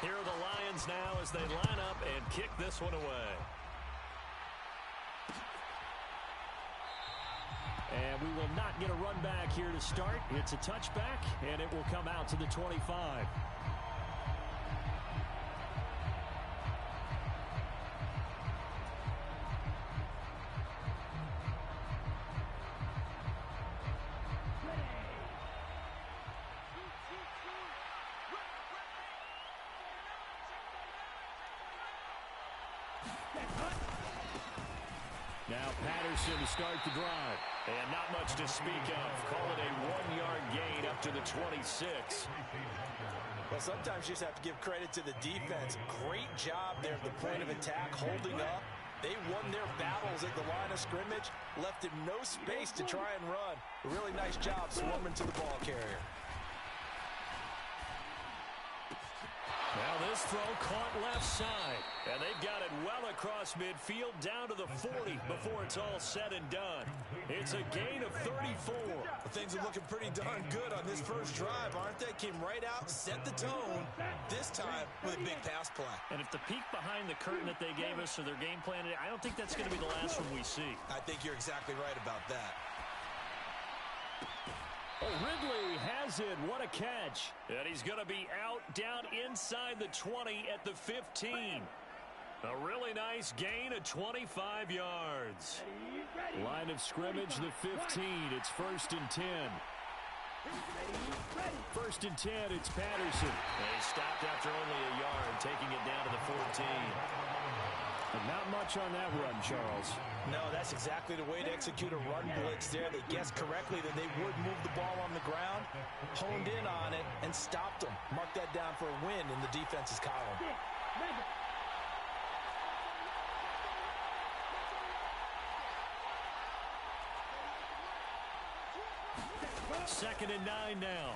Here are the Lions now as they line up and kick this one away. And we will not get a run back here to start. It's a touchback, and it will come out to the 25. Now Patterson to start the drive. And not much to speak of. Call it a 1-yard gain up to the 26. Well, sometimes you just have to give credit to the defense. Great job there at the point of attack, holding up. They won their battles at the line of scrimmage, left him no space to try and run. A really nice job swarming to the ball carrier. Now this throw caught left side. And they've got it well across midfield down to the 40 before it's all said and done. It's a gain of 34. Well, things are looking pretty darn good on this first drive, aren't they? Came right out, set the tone, this time with a big pass play. And if the peek behind the curtain that they gave us or their game plan, I don't think that's going to be the last one we see. I think you're exactly right about that. Oh, Ridley has it. What a catch. And he's going to be out down inside the 20 at the 15. A really nice gain of 25 yards. Line of scrimmage, the 15. It's 1st and 10. 1st and 10, it's Patterson. And he stopped after only a yard, taking it down to the 14. But not much on that run, Charles. No, that's exactly the way to execute a run blitz there. They guessed correctly that they would move the ball on the ground, honed in on it, and stopped them. Mark that down for a win in the defense's column. 2nd and 9 now.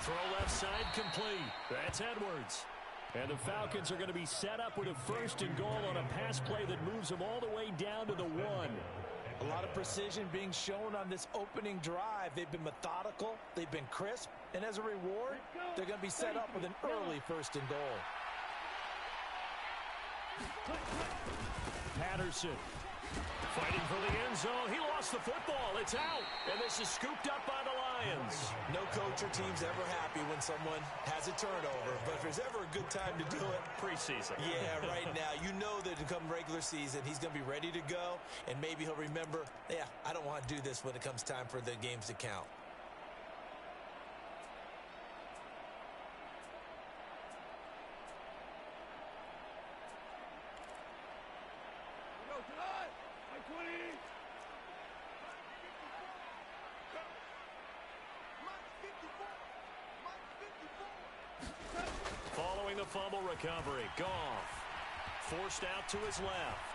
Throw left side complete. That's Edwards. And the Falcons are going to be set up with a 1st and goal on a pass play that moves them all the way down to the 1. A lot of precision being shown on this opening drive. They've been methodical. They've been crisp. And as a reward, they're going to be set up with an early 1st and goal. Patterson fighting for the end zone. He lost the football. It's out. And this is scooped up by the Lions. No coach or team's ever happy when someone has a turnover. But if there's ever a good time to do it, preseason. Yeah, right now. You know that to come regular season, he's going to be ready to go. And maybe he'll remember, yeah, I don't want to do this when it comes time for the games to count. Following the fumble recovery, Goff forced out to his left.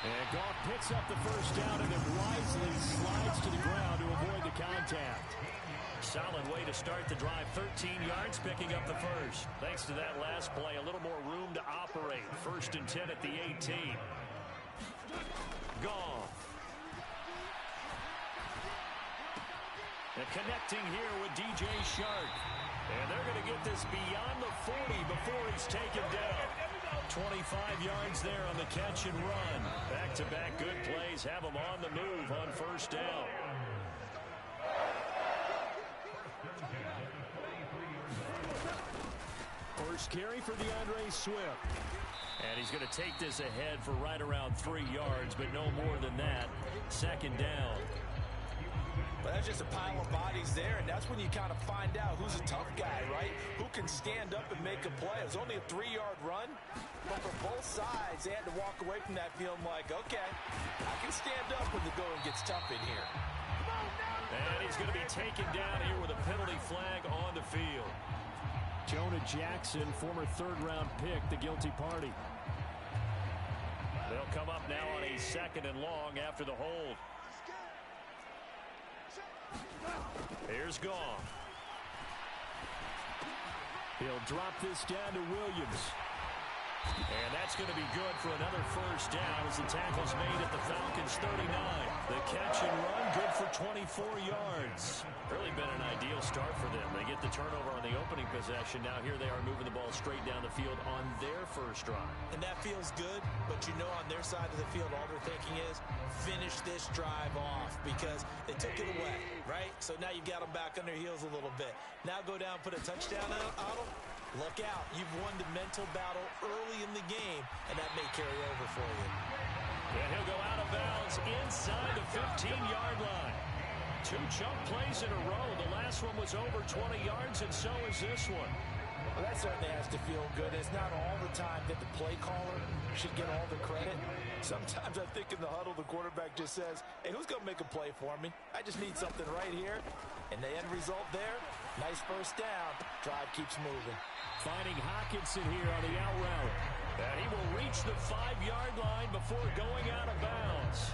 And Goff picks up the 1st down and then wisely slides to the ground to avoid the contact. Solid way to start the drive. 13 yards, picking up the 1st. Thanks to that last play, a little more room to operate. 1st and 10 at the 18. Goff. And connecting here with DJ Shark. And they're going to get this beyond the 40 before he's taken down. 25 yards there on the catch and run. Back-to-back good plays have him on the move on 1st down. First carry for DeAndre Swift. And he's going to take this ahead for right around 3 yards, but no more than that. 2nd down. But that's just a pile of bodies there, and that's when you kind of find out who's a tough guy, right? Who can stand up and make a play. It was only a 3-yard run, but for both sides, they had to walk away from that feeling like, okay, I can stand up when the going gets tough in here. And he's going to be taken down here with a penalty flag on the field. Jonah Jackson, former 3rd-round pick, the guilty party. They'll come up now on a 2nd and long after the hold. Here's Goff. He'll drop this down to Williams. And that's going to be good for another first down as the tackle's made at the Falcons' 39. The catch and run, good for 24 yards. Really been an ideal start for them. They get the turnover on the opening possession. Now here they are moving the ball straight down the field on their first drive. And that feels good, but you know on their side of the field, all they're thinking is finish this drive off because they took it away, right? So now you've got them back on their heels a little bit. Now go down, put a touchdown on them. Look out. You've won the mental battle early in the game, and that may carry over for you. And he'll go out of bounds inside the 15-yard line. 2 chunk plays in a row. The last one was over 20 yards, and so is this one. Well, that certainly has to feel good. It's not all the time that the play caller should get all the credit. Sometimes I think in the huddle, the quarterback just says, hey, who's going to make a play for me? I just need something right here. And the end result there, nice first down. Drive keeps moving. Finding Hockenson here on the out route. And he will reach the 5-yard line before going out of bounds.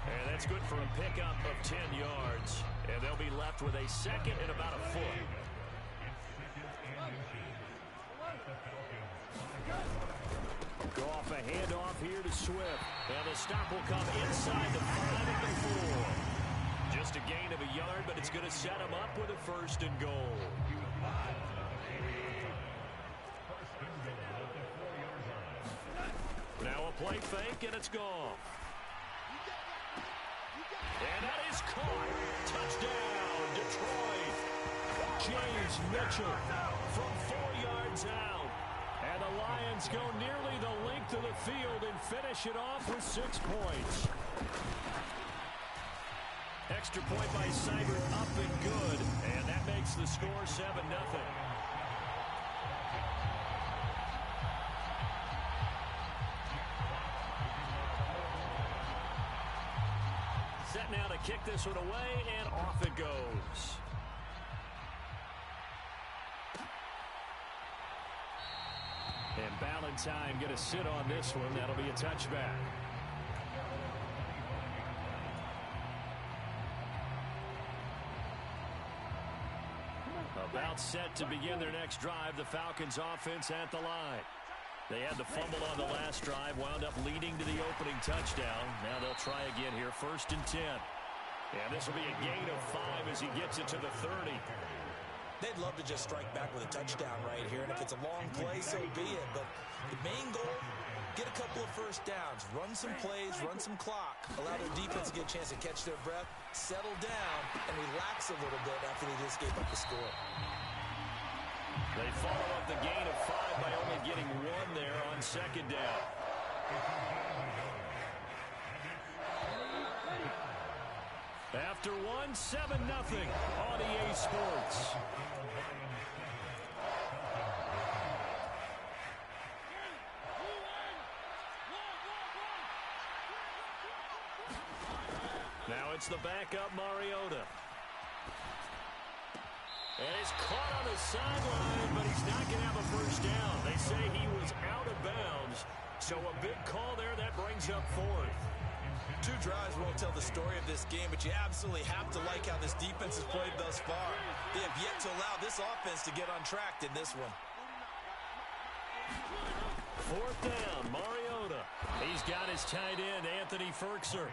And that's good for a pickup of 10 yards. And they'll be left with a second and about a foot. Go off a handoff here to Swift. And the stop will come inside the 5 at the 4. Just a gain of a yard, but it's going to set him up with a first and goal. Now a play fake, and it's gone. And that is caught. Touchdown, Detroit. James Mitchell from 4 yards out. And the Lions go nearly the length of the field and finish it off with 6 points. Extra point by Seibert up and good. And that makes the score 7-0. Set now to kick this one away, and off it goes. And Ballantyne going to sit on this one. That'll be a touchback. About set to begin their next drive. The Falcons offense at the line. They had the fumble on the last drive, wound up leading to the opening touchdown. Now they'll try again here, 1st and 10. And this will be a gain of 5 as he gets it to the 30. They'd love to just strike back with a touchdown right here, and if it's a long play, so be it. But the main goal, get a couple of first downs, run some plays, run some clock, allow their defense to get a chance to catch their breath, settle down, and relax a little bit after they just gave up the score. They follow up the gain of 5 by only getting 1 there on 2nd down. After 1, 7-0 on EA Sports. Now it's the backup Mariota. And he's caught on the sideline, but he's not going to have a first down. They say he was out of bounds. So a big call there that brings up 4th. 2 drives won't tell the story of this game, but you absolutely have to like how this defense has played thus far. They have yet to allow this offense to get untracked in this one. 4th down, Mariota. He's got his tight end, Anthony Ferkser.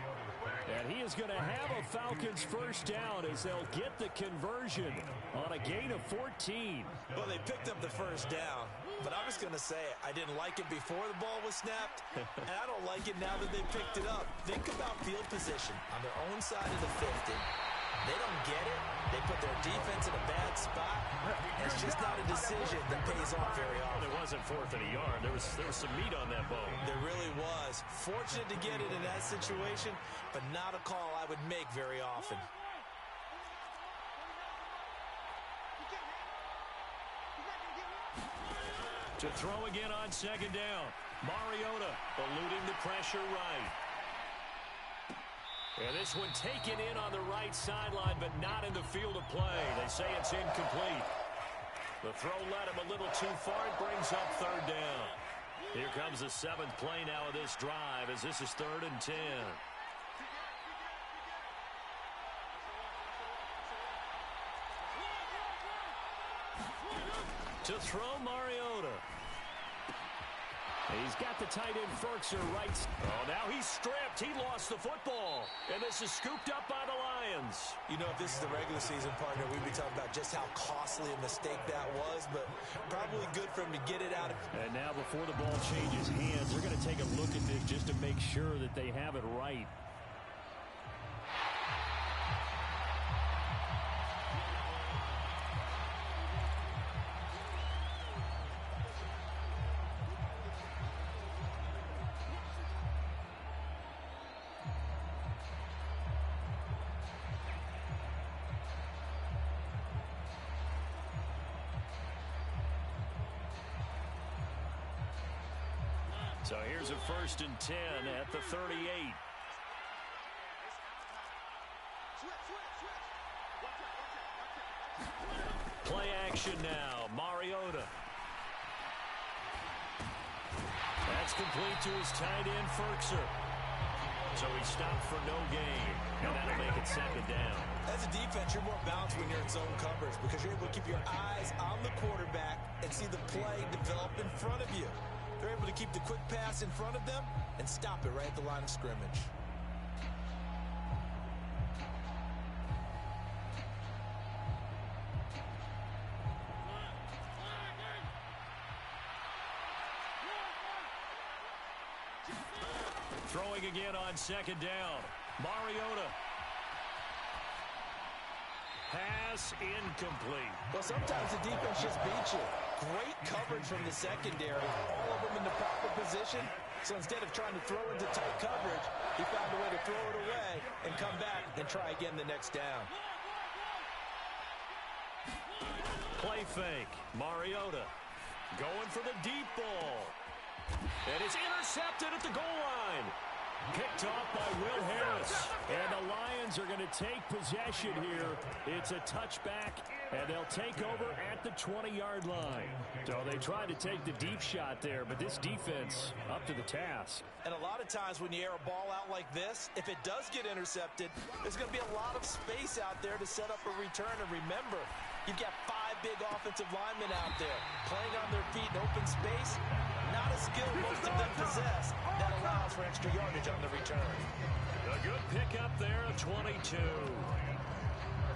And he is going to have a Falcons first down as they'll get the conversion on a gain of 14. Well, they picked up the first down, but I was going to say I didn't like it before the ball was snapped, and I don't like it now that they picked it up. Think about field position on their own side of the 50. They don't get it. They put their defense in a bad spot. It's just not a decision that pays off very often. It wasn't 4th and a yard. There was some meat on that bone. There really was. Fortunate to get it in that situation, but not a call I would make very often. To throw again on 2nd down. Mariota eluding the pressure right. And this one taken in on the right sideline, but not in the field of play. They say it's incomplete. The throw led him a little too far. It brings up 3rd down. Here comes the 7th play now of this drive as this is 3rd and 10. To throw Mariota. He's got the tight end Ferkser right. Oh, now he's stripped. He lost the football. And this is scooped up by the Lions. You know, if this is the regular season, partner, we'd be talking about just how costly a mistake that was, but probably good for him to get it out of. And now before the ball changes hands, they're going to take a look at this just to make sure that they have it right. So here's a 1st and 10 at the 38. Play action now. Mariota. That's complete to his tight end, Ferkser. So he stopped for no gain, and that'll make it 2nd down. As a defense, you're more balanced when you're in zone coverage because you're able to keep your eyes on the quarterback and see the play develop in front of you. They're able to keep the quick pass in front of them and stop it right at the line of scrimmage. Throwing again on 2nd down. Mariota. Pass incomplete. Well, sometimes the defense just beats you. Great coverage from the secondary. All of them in the proper position. So instead of trying to throw into tight coverage, he found a way to throw it away and come back and try again the next down. Play fake. Mariota going for the deep ball. And it's intercepted at the goal line. Picked off by Will Harris. And the Lions are going to take possession here. It's a touchback, and they'll take over at the 20-yard line. So they tried to take the deep shot there, but this defense up to the task. And a lot of times when you air a ball out like this, if it does get intercepted, there's going to be a lot of space out there to set up a return. And remember, you've got 5 big offensive linemen out there playing on their feet in open space. Not a skill most of them possess that allows for extra yardage on the return. A good pickup there of 22.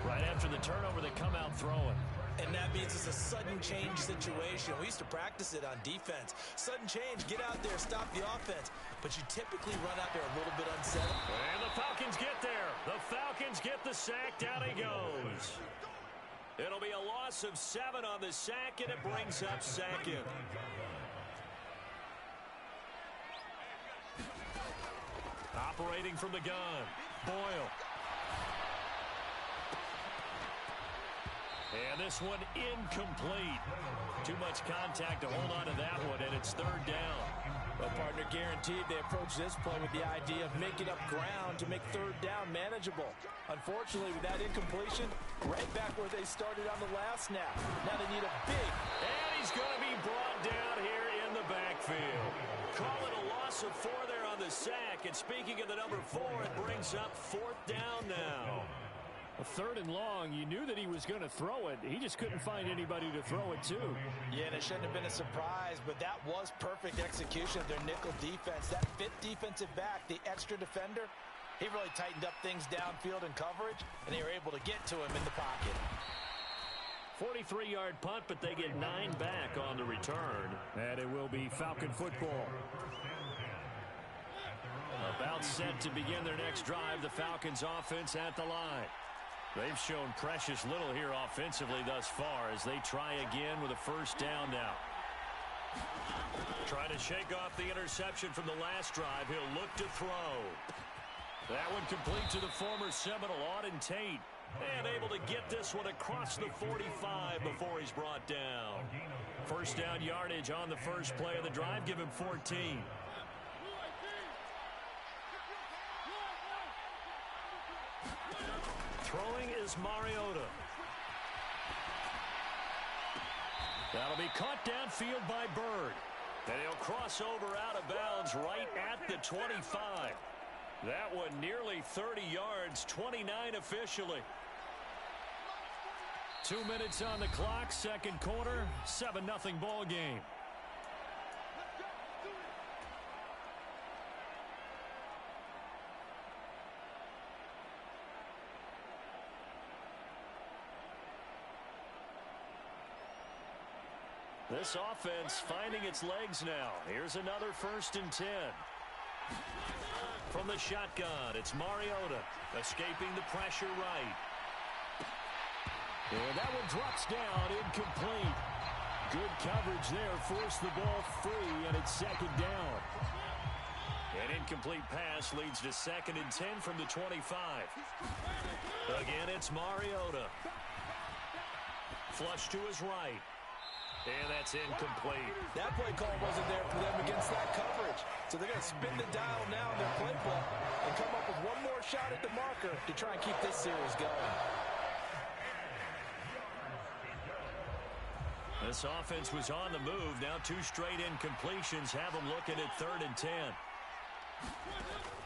Right after the turnover, they come out throwing. And that means it's a sudden change situation. We used to practice it on defense. Sudden change, get out there, stop the offense. But you typically run out there a little bit unsettled. And the Falcons get there. The Falcons get the sack. Down he goes. It'll be a loss of 7 on the sack, and it brings up 2nd. Operating from the gun, Boyle. And this one incomplete. Too much contact to hold on to that one, and it's 3rd down. Well, partner, guaranteed they approach this play with the idea of making up ground to make 3rd down manageable. Unfortunately, with that incompletion, right back where they started on the last snap. Now they need a big. And he's going to be brought down here in the backfield. Call it a loss of 4 there on the sack. And speaking of the number 4, it brings up 4th down now. A 3rd and long, you knew that he was going to throw it. He just couldn't find anybody to throw it to. Yeah, and it shouldn't have been a surprise, but that was perfect execution of their nickel defense. That 5th defensive back, the extra defender, he really tightened up things downfield in coverage, and they were able to get to him in the pocket. 43-yard punt, but they get 9 back on the return. And it will be Falcon football. About set to begin their next drive, the Falcons offense at the line. They've shown precious little here offensively thus far as they try again with a 1st down now. Trying to shake off the interception from the last drive. He'll look to throw. That one complete to the former Seminole, Auden Tate. And able to get this one across the 45 before he's brought down. 1st down yardage on the first play of the drive. Give him 14. Throwing is Mariota. That'll be caught downfield by Bird. And he'll cross over out of bounds right at the 25. That one nearly 30 yards, 29 officially. 2 minutes on the clock, 2nd quarter, 7-0 ball game. This offense finding its legs now. Here's another 1st and 10. From the shotgun, it's Mariota escaping the pressure right. And that one drops down, incomplete. Good coverage there, forced the ball free, and it's 2nd down. An incomplete pass leads to 2nd and 10 from the 25. Again, it's Mariota. Flush to his right. And that's incomplete. That play call wasn't there for them against that coverage. So they're going to spin the dial now in their playbook and come up with one more shot at the marker to try and keep this series going. This offense was on the move. Now 2 straight incompletions have them looking at 3rd and 10.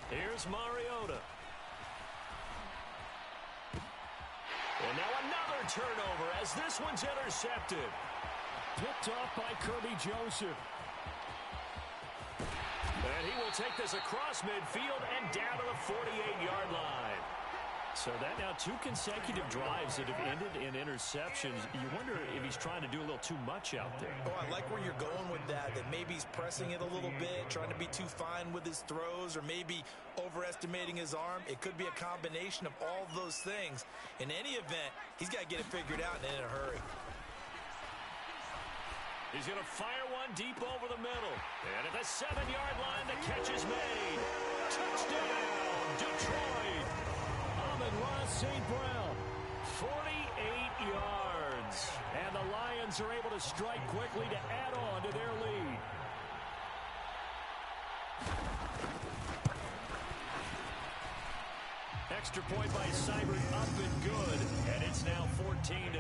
Here's Mariota. And now another turnover as this one's intercepted. Picked off by Kirby Joseph. And he will take this across midfield and down to the 48-yard line. So that now 2 consecutive drives that have ended in interceptions. You wonder if he's trying to do a little too much out there. Oh, I like where you're going with that maybe he's pressing it a little bit, trying to be too fine with his throws, or maybe overestimating his arm. It could be a combination of all of those things. In any event, he's got to get it figured out and in a hurry. He's going to fire one deep over the middle. And at the 7-yard line, the catch is made. Touchdown, Detroit. Amon-Ra St. Brown, 48 yards. And the Lions are able to strike quickly to add on to their lead. Extra point by Seibert up and good. And it's now 14-0.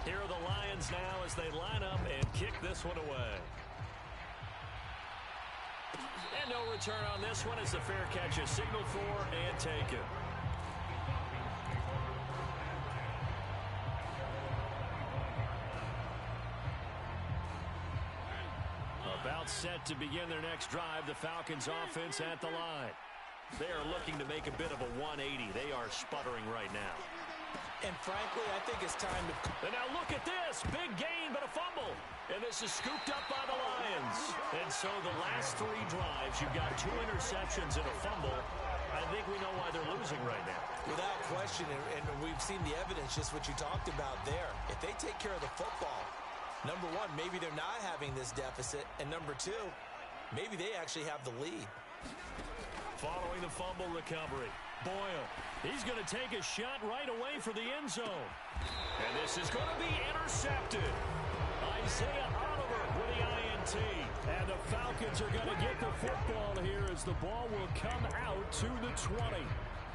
Here are the Lions now as they line up and kick this one away. And no return on this one as the fair catch is signaled for and taken. About set to begin their next drive, the Falcons offense at the line. They are looking to make a bit of a 180. They are sputtering right now. And frankly, I think it's time to... And now look at this. Big gain, but a fumble. And this is scooped up by the Lions. And so the last 3 drives, you've got 2 interceptions and a fumble. I think we know why they're losing right now. Without question, and we've seen the evidence, just what you talked about there. If they take care of the football, number 1, maybe they're not having this deficit. And number 2, maybe they actually have the lead. Following the fumble recovery, Boyle. He's going to take a shot right away for the end zone. And this is going to be intercepted. Isaiah Oliver with the INT. And the Falcons are going to get the football here as the ball will come out to the 20.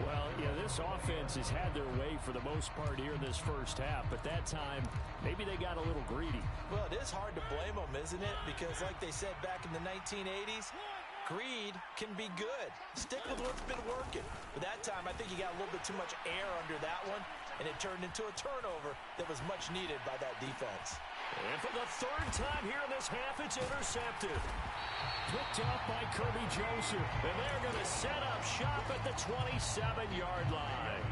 Well, yeah, this offense has had their way for the most part here in this first half, but that time, maybe they got a little greedy. Well, it is hard to blame them, isn't it? Because like they said back in the 1980s, greed can be good. Stick with what's been working. But that time, I think he got a little bit too much air under that one, and it turned into a turnover that was much needed by that defense. And for the 3rd time here in this half, it's intercepted. Picked off by Kirby Joseph. And they're going to set up shop at the 27-yard line.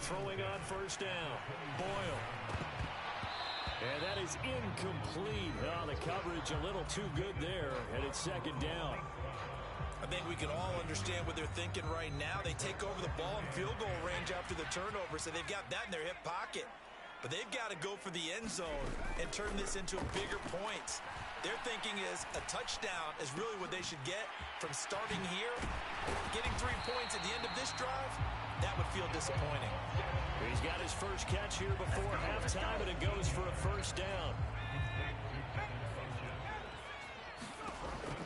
Throwing on 1st down. Boyle. And that is incomplete. Oh, the coverage a little too good there, and it's 2nd down. I think we can all understand what they're thinking right now. They take over the ball in field goal range after the turnover, so they've got that in their hip pocket. But they've got to go for the end zone and turn this into bigger points. Their thinking is a touchdown is really what they should get from starting here. Getting 3 points at the end of this drive, that would feel disappointing. He's got his first catch here before halftime, and it goes for a 1st down.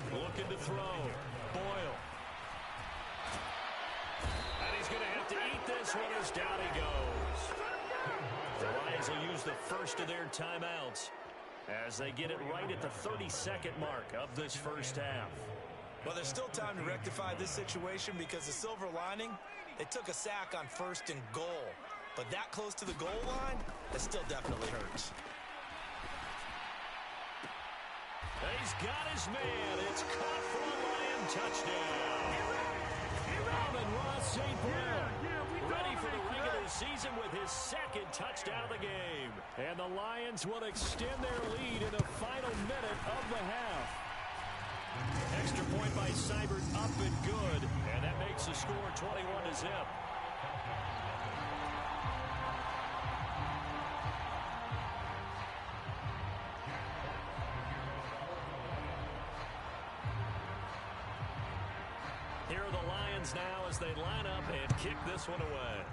Looking to throw. Boyle. And he's going to have to eat this one as down he goes. The Lions will use the first of their timeouts as they get it right at the 32nd mark of this first half. Well, there's still time to rectify this situation because the silver lining, they took a sack on 1st and goal. But that close to the goal line, that still definitely hurts. He's got his man. It's caught for a Lion touchdown. Ross St. Brown ready for the regular season with his second touchdown of the game. And the Lions will extend their lead in the final minute of the half. Extra point by Seibert up and good. And that makes the score 21-0. Here are the Lions now as they line up and kick this one away.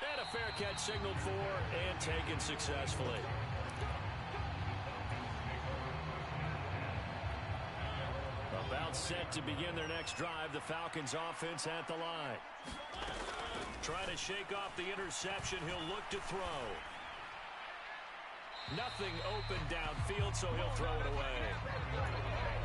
And a fair catch signaled for and taken successfully. About set to begin their next drive, the Falcons offense at the line. Trying to shake off the interception, he'll look to throw. Nothing open downfield, so he'll throw it away.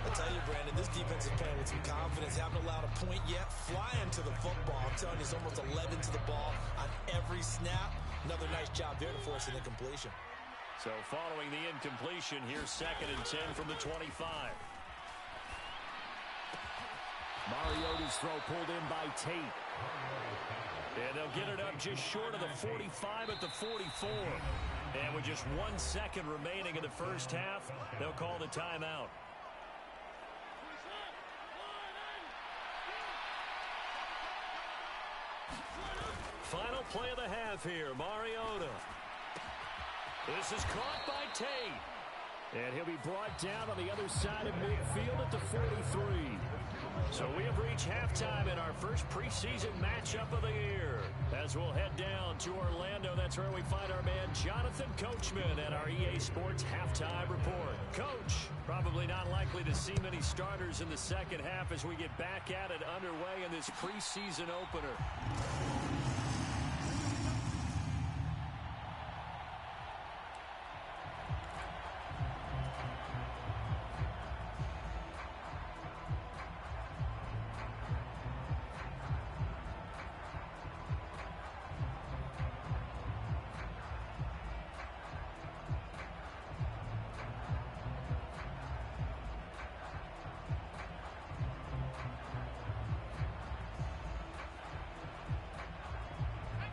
I tell you, Brandon, this defense is playing with some confidence. Haven't allowed a point yet. Flying to the football. I'm telling you, it's almost 11 to the ball on every snap. Another nice job there to force an incompletion. So following the incompletion, here's 2nd and 10 from the 25. Mariota's throw pulled in by Tate. And they'll get it up just short of the 45 at the 44. And with just 1 second remaining in the first half, they'll call the timeout. Final play of the half here, Mariota. This is caught by Tate. And he'll be brought down on the other side of midfield at the 43. So we have reached halftime in our first preseason matchup of the year. As we'll head down to Orlando, that's where we find our man Jonathan Coachman at our EA Sports Halftime Report. Coach, probably not likely to see many starters in the second half as we get back at it underway in this preseason opener.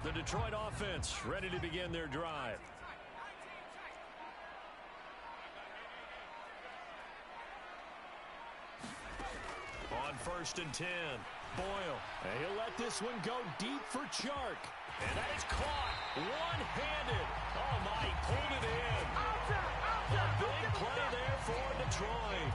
The Detroit offense ready to begin their drive. On 1st and 10, Boyle. And he'll let this one go deep for Chark. And that is caught one-handed. Oh, my, he pulled it in. A big play there for Detroit.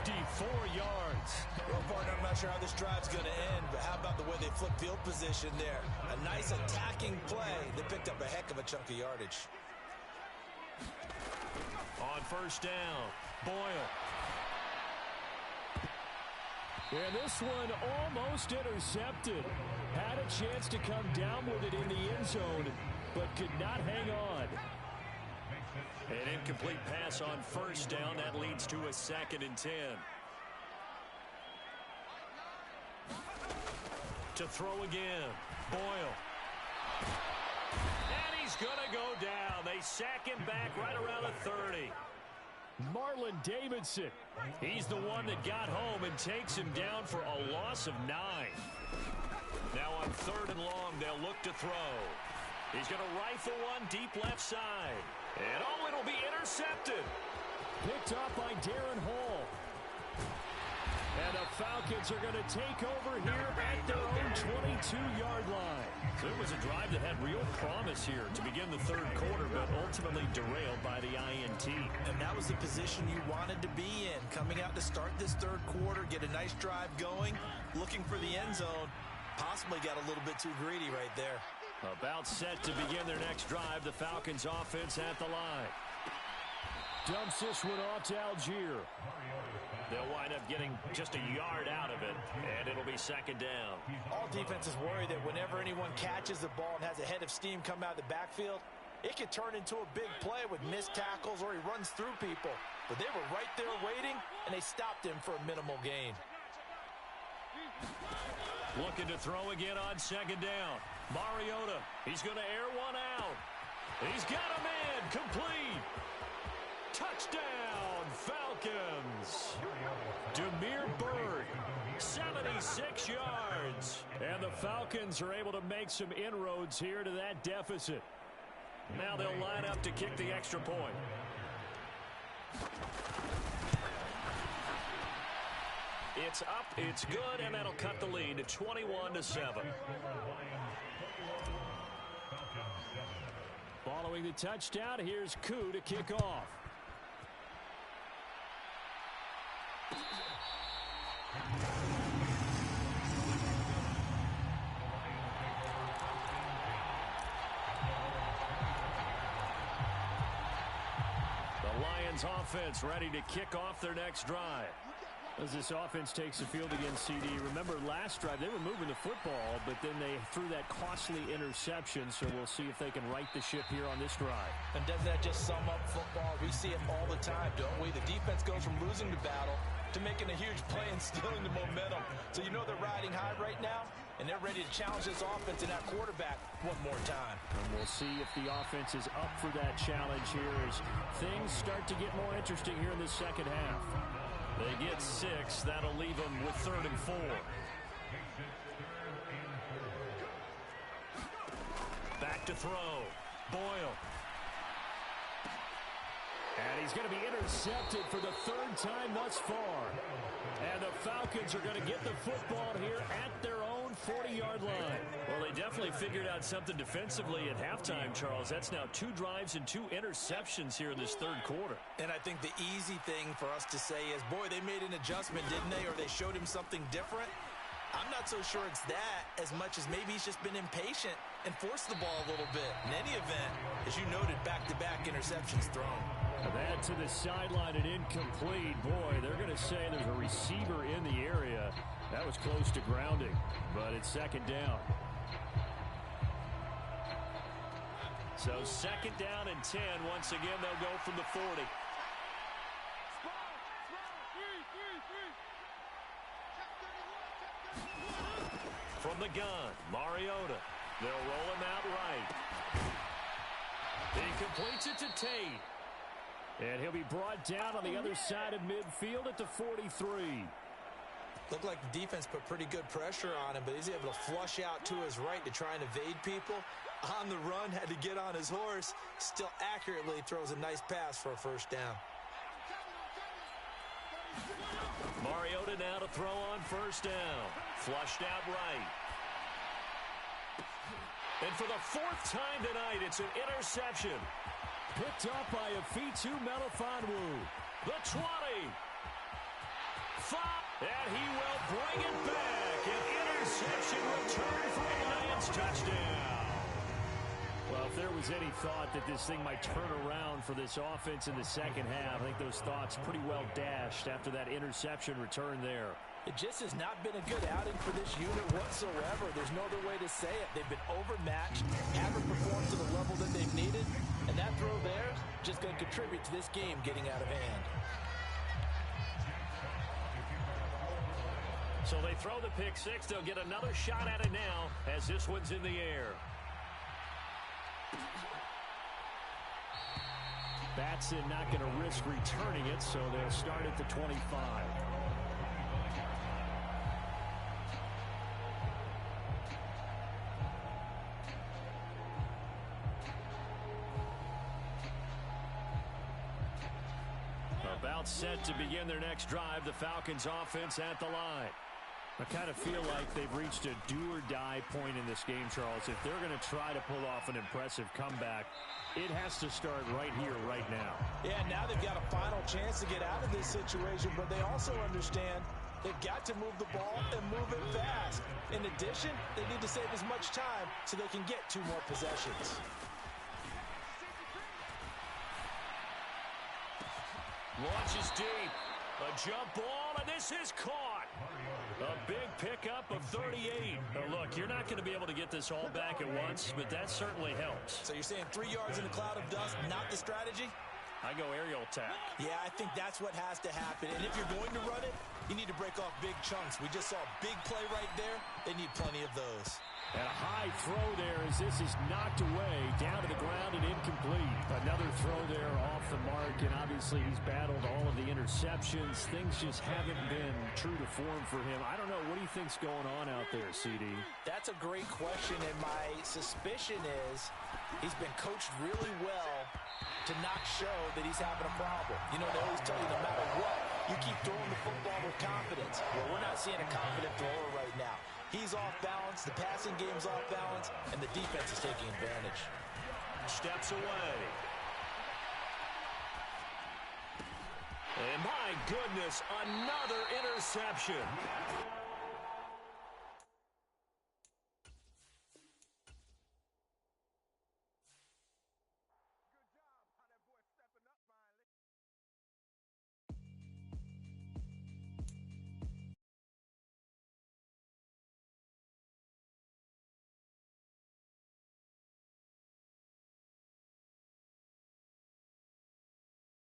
54 yards. Well, partner, I'm not sure how this drive's going to end, but how about the way they flip field position there? A nice attacking play. They picked up a heck of a chunk of yardage. On 1st down, Boyle. And this one almost intercepted. Had a chance to come down with it in the end zone, but could not hang on. An incomplete pass on 1st down. That leads to a 2nd and 10. To throw again, Boyle. And he's going to go down. They sack him back right around the 30. Marlon Davidson. He's the one that got home and takes him down for a loss of 9. Now on 3rd and long, they'll look to throw. He's going to rifle one deep left side. And oh, it'll be intercepted. Picked up by Darren Hall. And the Falcons are going to take over here at their own 22-yard line. So it was a drive that had real promise here to begin the 3rd quarter, but ultimately derailed by the INT. And that was the position you wanted to be in. Coming out to start this 3rd quarter, get a nice drive going, looking for the end zone. Possibly got a little bit too greedy right there. About set to begin their next drive, the Falcons offense at the line. Dumps this one off to Algier. They'll wind up getting just a yard out of it, and it'll be 2nd down. All defenses worry that whenever anyone catches the ball and has a head of steam come out of the backfield, it could turn into a big play with missed tackles or he runs through people. But they were right there waiting, and they stopped him for a minimal gain. Looking to throw again on 2nd down. Mariota, he's going to air one out. He's got a man, complete. Touchdown, Falcons. Demir Bird, 76 yards. And the Falcons are able to make some inroads here to that deficit. Now they'll line up to kick the extra point. It's up, it's good, and that'll cut the lead to 21-7. Following the touchdown, here's Koo to kick off. The Lions offense ready to kick off their next drive. As this offense takes the field against CD, remember last drive they were moving the football, but then they threw that costly interception, so we'll see if they can right the ship here on this drive. And doesn't that just sum up football? We see it all the time, don't we? The defense goes from losing the battle to making a huge play and stealing the momentum. So you know they're riding high right now, and they're ready to challenge this offense and that quarterback one more time. And we'll see if the offense is up for that challenge here as things start to get more interesting here in the second half. They get 6. That'll leave them with 3rd and 4. Back to throw. Boyle. And he's going to be intercepted for the 3rd time thus far. And the Falcons are going to get the football here at their own 40-yard line. Well, they definitely figured out something defensively at halftime, Charles. That's now 2 drives and 2 interceptions here in this 3rd quarter. And I think the easy thing for us to say is, boy, they made an adjustment, didn't they? Or they showed him something different. I'm not so sure it's that as much as maybe he's just been impatient and forced the ball a little bit. In any event, as you noted, back-to-back interceptions thrown. That to the sideline and incomplete. Boy, they're going to say there's a receiver in the area. That was close to grounding, but it's 2nd down. So 2nd down and 10. Once again, they'll go from the 40. From the gun, Mariota. They'll roll him out right. He completes it to Tate. And he'll be brought down on the other side of midfield at the 43. Looked like the defense put pretty good pressure on him, but he's able to flush out to his right to try and evade people. On the run, had to get on his horse. Still accurately throws a nice pass for a 1st down. Mariota now to throw on 1st down. Flushed out right. And for the 4th time tonight, it's an interception. Picked up by Afitu Melifonwu. The 20. 5. And he will bring it back. An interception return for a Lions touchdown. Well, if there was any thought that this thing might turn around for this offense in the second half, I think those thoughts pretty well dashed after that interception return there. It just has not been a good outing for this unit whatsoever. There's no other way to say it. They've been overmatched, haven't performed to the level that they've needed, and that throw there is just going to contribute to this game getting out of hand. So they throw the pick 6. They'll get another shot at it now as this one's in the air. Batson not going to risk returning it, so they'll start at the 25. About set to begin their next drive, the Falcons offense at the line. I kind of feel like they've reached a do-or-die point in this game, Charles. If they're going to try to pull off an impressive comeback, it has to start right here, right now. Yeah, now they've got a final chance to get out of this situation, but they also understand they've got to move the ball and move it fast. In addition, they need to save as much time so they can get 2 more possessions. Launches deep. A jump ball, and this is caught. A big pickup of 38. Now look, you're not going to be able to get this all back at once, but that certainly helps. So you're saying 3 yards in a cloud of dust, not the strategy? I go aerial attack. Yeah, I think that's what has to happen. And if you're going to run it, you need to break off big chunks. We just saw a big play right there. They need plenty of those. And a high throw there as this is knocked away, down to the ground and incomplete. Another throw there off the mark, and obviously he's battled all of the interceptions. Things just haven't been true to form for him. I don't know. What do you think's going on out there, CD? That's a great question, and my suspicion is he's been coached really well to not show that he's having a problem. You know, they always tell you no matter what, you keep throwing the football with confidence. Well, we're not seeing a confident thrower right now. He's off balance, the passing game's off balance, and the defense is taking advantage. Steps away. And my goodness, another interception.